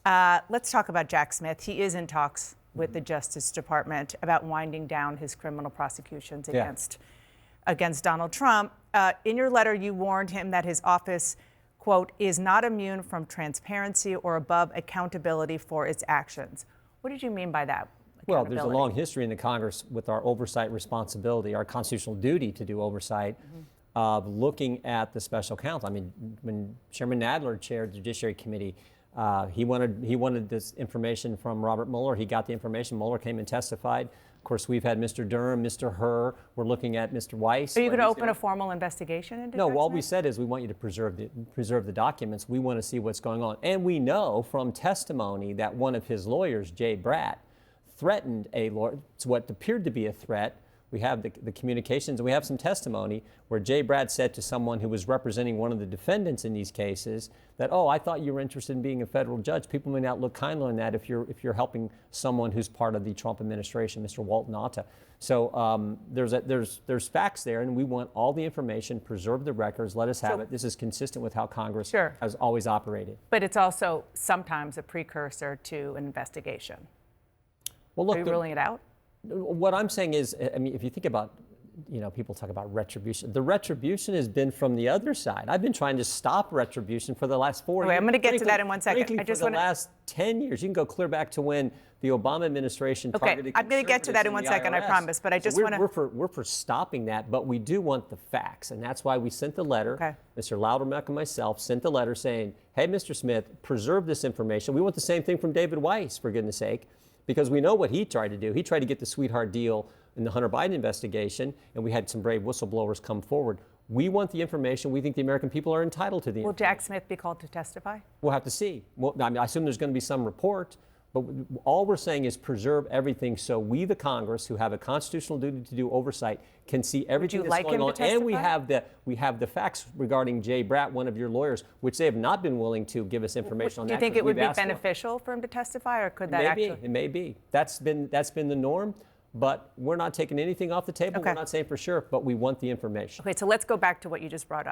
Let's talk about Jack Smith. He is in talks with the Justice Department about winding down his criminal prosecutions against Donald Trump. In your letter, you warned him that his office, quote, is not immune from transparency or above accountability for its actions. What did you mean by that? Well, there's a long history in the Congress with our oversight responsibility, our constitutional duty to do oversight of looking at the special counsel. I mean, when Chairman Nadler chaired the Judiciary Committee, he wanted this information from Robert Mueller. He got the information. Mueller came and testified. Of course, we've had Mr. Durham, Mr. Hur. We're looking at Mr. Weiss. Are you going to open a formal investigation into No, Jack all Smith? we said is we want you to preserve the documents. We want to see what's going on. And we know from testimony that one of his lawyers, Jay Bratt, threatened a lawyer. It's what appeared to be a threat. We have the communications, and we have some testimony where Jay Bratt said to someone who was representing one of the defendants in these cases that, oh, I thought you were interested in being a federal judge. People may not look kindly on that if you're helping someone who's part of the Trump administration, Mr. Walton Atta. So there's facts there, and we want all the information, preserve the records, let us have it. This is consistent with how Congress has always operated. But it's also sometimes a precursor to an investigation. Well, look, are you ruling it out? What I'm saying is, I mean, if you think about, people talk about retribution. The retribution has been from the other side. I've been trying to stop retribution for the last 4 years. I'm going to get to that in 1 second. Frankly, for the last 10 years. You can go clear back to when the Obama administration targeted I'm going to get to that in 1 second, I promise. But I just want to... We're for stopping that, but we do want the facts. And that's why we sent the letter. Mr. Loudermilk and myself sent the letter saying, hey, Mr. Smith, preserve this information. We want the same thing from David Weiss, for goodness sake. Because we know what he tried to do. He tried to get the sweetheart deal in the Hunter Biden investigation, and we had some brave whistleblowers come forward. We want the information. We think the American people are entitled to the information. Will Jack Smith be called to testify? We'll have to see. Well, I mean, I assume there's going to be some report, but all we're saying is preserve everything so we, the Congress, who have a constitutional duty to do oversight, can see everything that's going on. And we have the facts regarding Jay Bratt, one of your lawyers, which they have not been willing to give us information on. Do you think it would be beneficial for him to testify, or could that actually? It may be. That's been the norm. But we're not taking anything off the table. We're not saying for sure, but we want the information. Okay, so let's go back to what you just brought up.